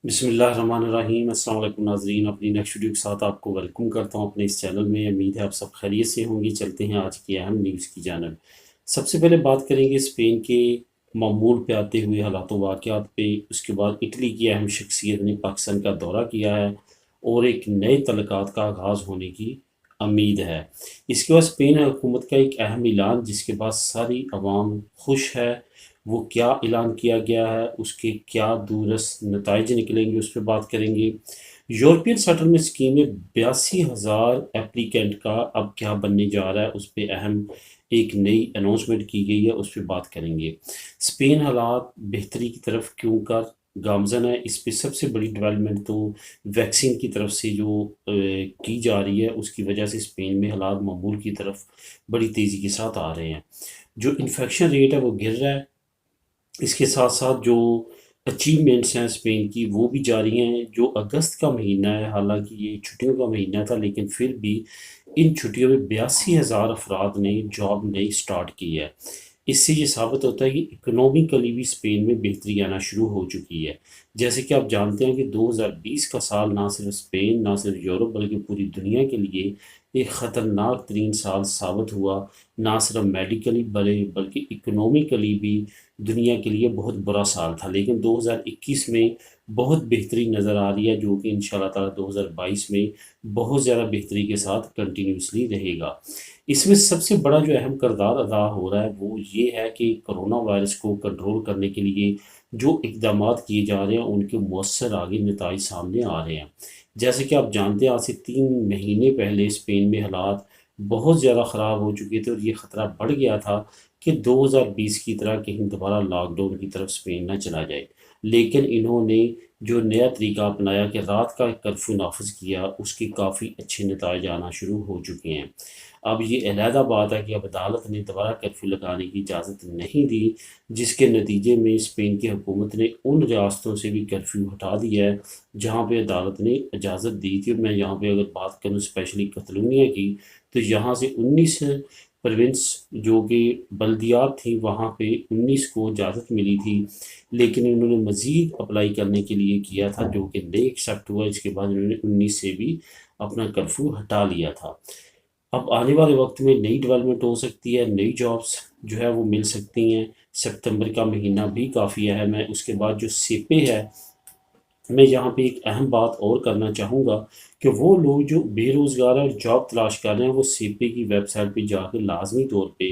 بسم اللہ الرحمن الرحیم۔ السلام علیکم ناظرین، اپنی نیکسٹ ویڈیو کے ساتھ آپ کو ویلکم کرتا ہوں اپنے اس چینل میں۔ امید ہے آپ سب خیریت سے ہوں گی۔ چلتے ہیں آج کی اہم نیوز کی جانب۔ سب سے پہلے بات کریں گے اسپین کے معمول پہ آتے ہوئے حالات و واقعات پہ۔ اس کے بعد اٹلی کی اہم شخصیت نے پاکستان کا دورہ کیا ہے اور ایک نئے تعلقات کا آغاز ہونے کی امید ہے۔ اس کے بعد اسپین حکومت کا ایک اہم اعلان جس کے بعد ساری عوام خوش ہے، وہ کیا اعلان کیا گیا ہے، اس کے کیا دورس نتائج نکلیں گے، اس پہ بات کریں گے۔ یورپین سیٹلمنٹ اسکیم میں 82,000 اپلیکینٹ کا اب کیا بننے جا رہا ہے، اس پہ اہم ایک نئی اناؤنسمنٹ کی گئی ہے، اس پہ بات کریں گے۔ اسپین حالات بہتری کی طرف کیوں کر گامزن ہے، اس پہ سب سے بڑی ڈیولپمنٹ تو ویکسین کی طرف سے جو کی جا رہی ہے، اس کی وجہ سے اسپین میں حالات معمول کی طرف بڑی تیزی کے ساتھ آ رہے ہیں۔ جو انفیکشن ریٹ ہے وہ گر رہا ہے، اس کے ساتھ ساتھ جو اچیومنٹس ہیں اسپین کی وہ بھی جاری ہیں۔ جو اگست کا مہینہ ہے، حالانکہ یہ چھٹیوں کا مہینہ تھا، لیکن پھر بھی ان چھٹیوں میں 82,000 افراد نے جاب نئی سٹارٹ کی ہے۔ اس سے یہ ثابت ہوتا ہے کہ اکنومیکلی بھی اسپین میں بہتری آنا شروع ہو چکی ہے۔ جیسے کہ آپ جانتے ہیں کہ 2020 کا سال نہ صرف اسپین، نہ صرف یورپ، بلکہ پوری دنیا کے لیے ایک خطرناک ترین سال ثابت ہوا۔ نہ صرف میڈیکلی بلکہ اکنومیکلی بھی دنیا کے لیے بہت برا سال تھا، لیکن 2021 میں بہت بہتری نظر آ رہی ہے، جو کہ انشاءاللہ تعالی 2022 میں بہت زیادہ بہتری کے ساتھ کنٹینیوسلی رہے گا۔ اس میں سب سے بڑا جو اہم کردار ادا ہو رہا ہے وہ یہ ہے کہ کرونا وائرس کو کنٹرول کرنے کے لیے جو اقدامات کیے جا رہے ہیں ان کے مؤثر آگے نتائج سامنے آ رہے ہیں۔ جیسے کہ آپ جانتے ہیں، آج سے 3 مہینے پہلے اسپین میں حالات بہت زیادہ خراب ہو چکے تھے اور یہ خطرہ بڑھ گیا تھا کہ 2020 کی طرح کہیں دوبارہ لاک ڈاؤن کی طرف اسپین نہ چلا جائے، لیکن انہوں نے جو نیا طریقہ اپنایا کہ رات کا کرفیو نافذ کیا، اس کے کافی اچھے نتائج آنا شروع ہو چکے ہیں۔ اب یہ علیحدہ بات ہے کہ اب عدالت نے دوبارہ کرفیو لگانے کی اجازت نہیں دی، جس کے نتیجے میں اسپین کی حکومت نے ان ریاستوں سے بھی کرفیو ہٹا دیا ہے جہاں پہ عدالت نے اجازت دی تھی۔ میں یہاں پہ اگر بات کروں اسپیشلی کتلونیا کی، تو یہاں سے 19 پروونس جو کہ بلدیات تھیں، وہاں پہ 19 کو اجازت ملی تھی، لیکن انہوں نے مزید اپلائی کرنے کے لیے کیا تھا، جو کہ نہیں ایکسیپٹ ہوا۔ اس کے بعد انہوں نے 19 سے بھی اپنا کرفیو ہٹا لیا تھا۔ اب آنے والے وقت میں نئی ڈیولپمنٹ ہو سکتی ہے، نئی جابس جو ہے وہ مل سکتی ہیں۔ سپتمبر کا مہینہ بھی کافی اہم ہے۔ اس کے بعد جو سیپے ہے، میں یہاں پہ ایک اہم بات اور کرنا چاہوں گا کہ وہ لوگ جو بے روزگار ہیں اور جاب تلاش کر رہے ہیں، وہ سیپے کی ویب سائٹ پہ جا کے لازمی طور پہ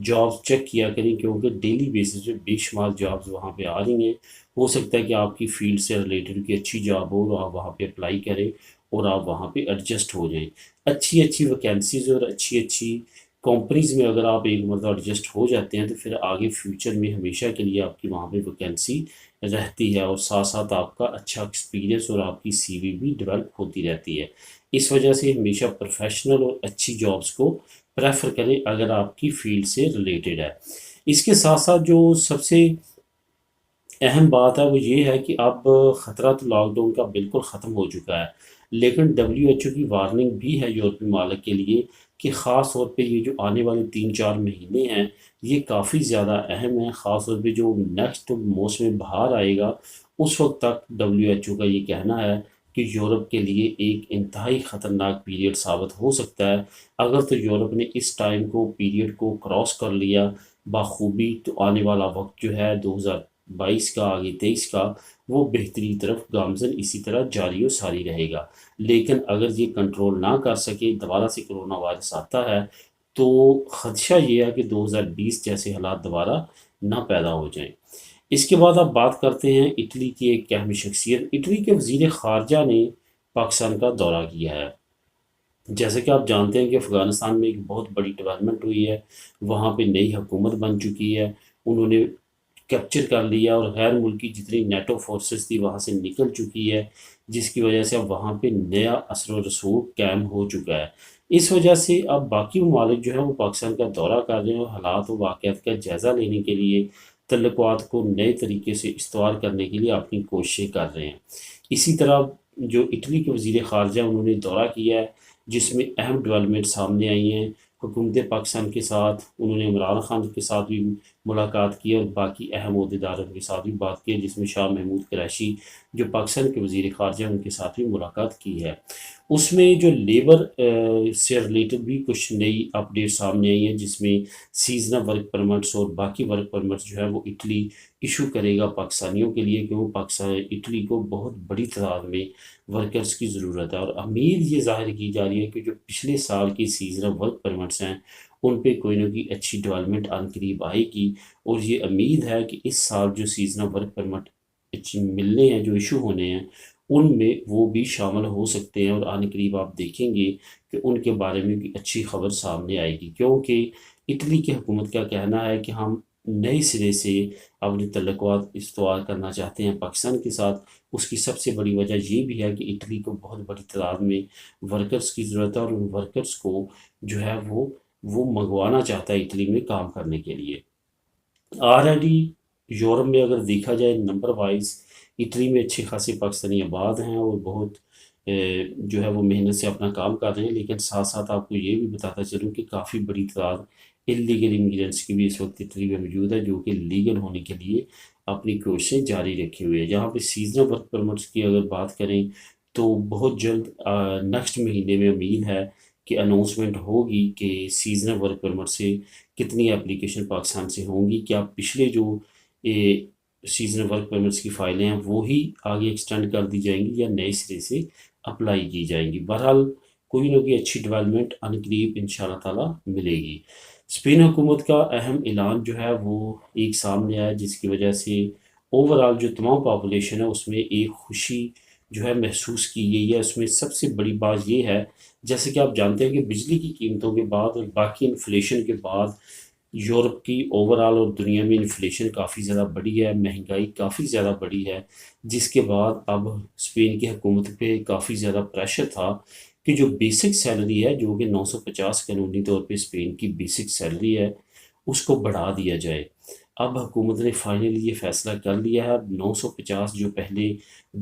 جابس چیک کیا کریں، کیونکہ ڈیلی بیسس پہ بے شمار جابس وہاں پہ آ رہی ہیں۔ ہو سکتا ہے کہ آپ کی فیلڈ سے ریلیٹڈ کی اچھی جاب ہو، تو آپ وہاں پہ اپلائی کریں اور آپ وہاں پہ ایڈجسٹ ہو جائیں۔ اچھی اچھی ویکینسیز اور اچھی اچھی کمپنیز میں اگر آپ ایک مرتبہ ایڈجسٹ ہو جاتے ہیں، تو پھر آگے فیوچر میں ہمیشہ کے لیے آپ کی وہاں پہ ویکینسی رہتی ہے، اور ساتھ ساتھ آپ کا اچھا ایکسپیرینس اور آپ کی سی وی بھی ڈیولپ ہوتی رہتی ہے۔ اس وجہ سے ہمیشہ پروفیشنل اور اچھی جابس کو پریفر کریں اگر آپ کی فیلڈ سے ریلیٹڈ ہے۔ اس کے ساتھ ساتھ جو سب سے اہم بات ہے وہ یہ ہے کہ اب خطرہ تو لاک ڈاؤن کا بالکل ختم ہو چکا ہے، لیکن WHO کی وارننگ بھی ہے یورپی ممالک کے لیے کہ خاص طور پہ یہ جو آنے والے 3-4 مہینے ہیں یہ کافی زیادہ اہم ہیں۔ خاص طور پہ جو نیکسٹ موسم بہار آئے گا، اس وقت تک WHO کا یہ کہنا ہے کہ یورپ کے لیے ایک انتہائی خطرناک پیریڈ ثابت ہو سکتا ہے۔ اگر تو یورپ نے اس ٹائم کو پیریڈ کو کراس کر لیا بخوبی، تو آنے والا وقت جو ہے 2022 کا، آگے 23 کا، وہ بہتری طرف گامزن اسی طرح جاری و ساری رہے گا۔ لیکن اگر یہ کنٹرول نہ کر سکے، دوبارہ سے کرونا وائرس آتا ہے، تو خدشہ یہ ہے کہ 2020 جیسے حالات دوبارہ نہ پیدا ہو جائیں۔ اس کے بعد آپ بات کرتے ہیں اٹلی کی ایک اہم شخصیت۔ اٹلی کے وزیر خارجہ نے پاکستان کا دورہ کیا ہے۔ جیسے کہ آپ جانتے ہیں کہ افغانستان میں ایک بہت بڑی ڈیولپمنٹ ہوئی ہے، وہاں پہ نئی حکومت بن چکی ہے، انہوں نے کیپچر کر لیا اور غیر ملکی جتنی نیٹو فورسز تھی وہاں سے نکل چکی ہے، جس کی وجہ سے اب وہاں پہ نیا اثر و رسوخ قائم ہو چکا ہے۔ اس وجہ سے اب باقی ممالک جو ہیں وہ پاکستان کا دورہ کر رہے ہیں اور حالات و واقعات کا جائزہ لینے کے لیے تعلقات کو نئے طریقے سے استوار کرنے کے لیے اپنی کوششیں کر رہے ہیں۔ اسی طرح جو اٹلی کے وزیر خارجہ انہوں نے دورہ کیا ہے، جس میں اہم ڈیولپمنٹ سامنے آئی ہیں۔ حکومت پاکستان کے ساتھ انہوں نے عمران خان کے ساتھ بھی ملاقات کی اور باقی اہم عہدیداروں کے ساتھ بھی بات کی، جس میں شاہ محمود قریشی جو پاکستان کے وزیر خارجہ ہیں ان کے ساتھ بھی ملاقات کی ہے۔ اس میں جو لیبر سے ریلیٹڈ بھی کچھ نئی اپڈیٹ سامنے آئی ہیں، جس میں سیزنل ورک پرمٹس اور باقی ورک پرمٹس جو ہے وہ اٹلی ایشو کرے گا پاکستانیوں کے لیے، کیوں اٹلی کو بہت بڑی تعداد میں ورکرز کی ضرورت ہے، اور امید یہ ظاہر کی جا رہی ہے کہ جو پچھلے سال کی سیزنل ورک پرمٹس ہیں ان پہ کوئی نہ کوئی اچھی ڈیولپمنٹ عن قریب آئے گی، اور یہ امید ہے کہ اس سال جو سیزنل ورک پرمٹ ملنے ہیں، جو ایشو ہونے ہیں، ان میں وہ بھی شامل ہو سکتے ہیں، اور عن قریب آپ دیکھیں گے کہ ان کے بارے میں بھی اچھی خبر سامنے آئے گی، کیونکہ اٹلی کی حکومت کا کہنا ہے کہ ہم نئے سرے سے اپنے تعلقات استوار کرنا چاہتے ہیں پاکستان کے ساتھ۔ اس کی سب سے بڑی وجہ یہ بھی ہے کہ اٹلی کو بہت بڑی تعداد میں ورکرز کی ضرورت ہے، اور ان ورکرز کو جو ہے وہ منگوانا چاہتا ہے اٹلی میں کام کرنے کے لیے۔ آلریڈی یورپ میں اگر دیکھا جائے نمبر وائز اٹلی میں اچھی خاصی پاکستانی آباد ہیں، اور بہت جو ہے وہ محنت سے اپنا کام کر رہے ہیں، لیکن ساتھ ساتھ آپ کو یہ بھی بتاتا چلوں کہ کافی بڑی تعداد انلیگل امیگرینٹس کی بھی اس وقت اٹلی میں موجود ہے، جو کہ لیگل ہونے کے لیے اپنی کوششیں جاری رکھی ہوئی ہے۔ جہاں پہ سیزنل ورک پرمٹس کی اگر بات کریں تو بہت جلد نیکسٹ مہینے میں امید ہے کہ اناؤنسمنٹ ہوگی کہ سیزنل ورک پرمٹ سے کتنی اپلیکیشن پاکستان سے ہوں گی، کیا پچھلے جو سیزنل ورک پرمٹس کی فائلیں ہیں وہی آگے ایکسٹینڈ کر دی جائیں گی یا نئے سرے سے اپلائی کی جائیں گی۔ بہرحال کوئی نہ کوئی اچھی ڈیولپمنٹ عن قریب انشاءاللہ تعالیٰ ملے گی۔ اسپین حکومت کا اہم اعلان جو ہے وہ ایک سامنے آیا، جس کی وجہ سے اوورآل جو تمام پاپولیشن ہے اس میں ایک خوشی جو ہے محسوس کی گئی ہے۔ اس میں سب سے بڑی بات یہ ہے، جیسے کہ آپ جانتے ہیں کہ بجلی کی قیمتوں کے بعد اور باقی انفلیشن کے بعد یورپ کی اوورآل اور دنیا میں انفلیشن کافی زیادہ بڑی ہے، مہنگائی کافی زیادہ بڑی ہے، جس کے بعد اب اسپین کی حکومت پہ کافی زیادہ پریشر تھا کہ جو بیسک سیلری ہے، جو کہ 950 قانونی طور پہ اسپین کی بیسک سیلری ہے، اس کو بڑھا دیا جائے۔ اب حکومت نے فائنلی یہ فیصلہ کر لیا ہے، اب 950 جو پہلے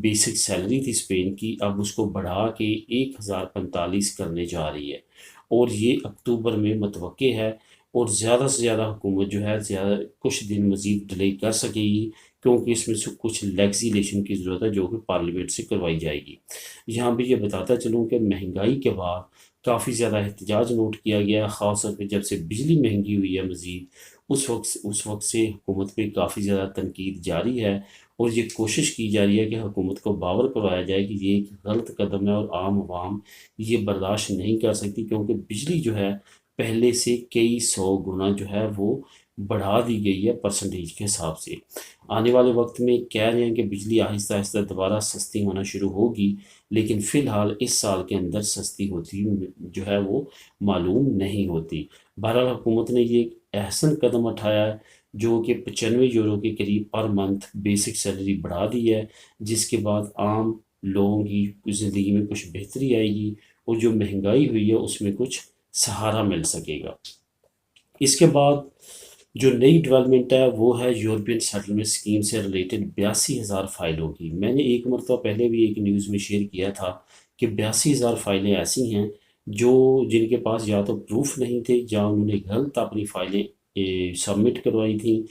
بیسک سیلری تھی اسپین کی، اب اس کو بڑھا کے 1045 کرنے جا رہی ہے، اور یہ اکتوبر میں متوقع ہے، اور زیادہ سے زیادہ حکومت جو ہے کچھ دن مزید ڈیلے کر سکے گی، کیونکہ اس میں سے کچھ لیگزیلیشن کی ضرورت ہے جو کہ پارلیمنٹ سے کروائی جائے گی۔ یہاں بھی یہ بتاتا چلوں کہ مہنگائی کے بعد کافی زیادہ احتجاج نوٹ کیا گیا ہے، خاص طور پہ جب سے بجلی مہنگی ہوئی ہے مزید، اس وقت سے حکومت پہ کافی زیادہ تنقید جاری ہے، اور یہ کوشش کی جا رہی ہے کہ حکومت کو باور کروایا جائے کہ یہ ایک غلط قدم ہے، اور عام عوام یہ برداشت نہیں کر سکتی، کیونکہ بجلی جو ہے پہلے سے کئی سو گنا جو ہے وہ بڑھا دی گئی ہے پرسنٹیج کے حساب سے۔ آنے والے وقت میں کہہ رہے ہیں کہ بجلی آہستہ آہستہ دوبارہ سستی ہونا شروع ہوگی، لیکن فی الحال اس سال کے اندر سستی ہوتی جو ہے وہ معلوم نہیں ہوتی۔ بہرحال حکومت نے یہ ایک احسن قدم اٹھایا ہے، جو کہ 95 یورو کے قریب پر منتھ بیسک سیلری بڑھا دی ہے، جس کے بعد عام لوگوں کی زندگی میں کچھ بہتری آئے گی، اور جو مہنگائی ہوئی ہے اس میں کچھ سہارا مل سکے گا۔ اس کے بعد جو نئی ڈیولپمنٹ ہے وہ ہے یورپین سیٹلمنٹ اسکیم سے ریلیٹڈ 82,000 فائلوں کی۔ میں نے ایک مرتبہ پہلے بھی ایک نیوز میں شیئر کیا تھا کہ 82,000 فائلیں ایسی ہیں جن کے پاس یا تو پروف نہیں تھے، یا انہوں نے غلط اپنی فائلیں سبمٹ کروائی تھیں،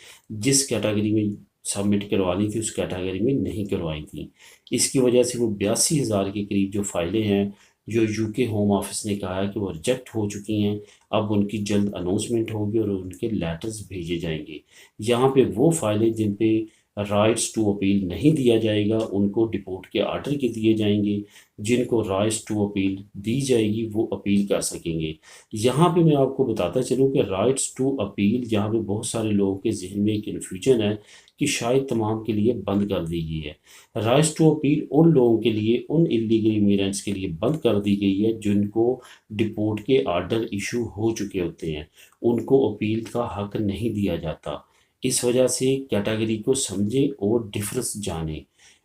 جس کیٹیگری میں سبمٹ کروانی تھی اس کیٹیگری میں نہیں کروائی تھیں۔ اس کی وجہ سے وہ 82,000 کے قریب جو فائلیں ہیں، جو یو کے ہوم آفس نے کہا ہے کہ وہ ریجیکٹ ہو چکی ہیں، اب ان کی جلد اناؤنسمنٹ ہوگی اور ان کے لیٹرز بھیجے جائیں گے۔ یہاں پہ وہ فائلیں جن پہ رائٹس ٹو اپیل نہیں دیا جائے گا ان کو ڈپورٹ کے آرڈر کے دیے جائیں گے، جن کو رائٹس ٹو اپیل دی جائے گی وہ اپیل کر سکیں گے۔ یہاں پہ میں آپ کو بتاتا چلوں کہ رائٹس ٹو اپیل یہاں پہ بہت سارے لوگوں کے ذہن میں کنفیوژن ہے کہ شاید تمام کے لیے بند کر دی گئی ہے۔ رائٹس ٹو اپیل ان لوگوں کے لیے، ان انلیگل امیگرینٹس کے لیے بند کر دی گئی ہے جن کو ڈپورٹ کے آرڈر ایشو ہو چکے ہوتے ہیں، ان کو اپیل کا حق نہیں دیا جاتا۔ اس وجہ سے کیٹیگری کو سمجھیں اور ڈفرنس جانیں۔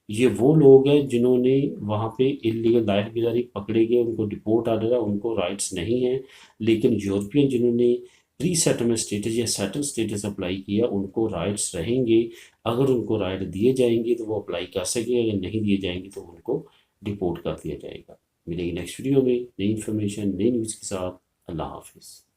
یہ وہ لوگ ہیں جنہوں نے وہاں پہ انلیگل لائف گزاری، پکڑے گئے، ان کو ڈپورٹ آرڈر ہے، ان کو رائٹس نہیں ہیں، لیکن یورپین جنہوں نے پری سیٹلمنٹ اسٹیٹس یا سیٹل اسٹیٹس اپلائی کیا ان کو رائٹس رہیں گے۔ اگر ان کو رائٹ دیے جائیں گے تو وہ اپلائی کر سکیں گے، اگر نہیں دیے جائیں گے تو ان کو ڈپورٹ کر دیا جائے گا۔ ملیں گے نیکسٹ ویڈیو میں نئی انفارمیشن، نئی نیوز کے ساتھ۔ اللہ حافظ۔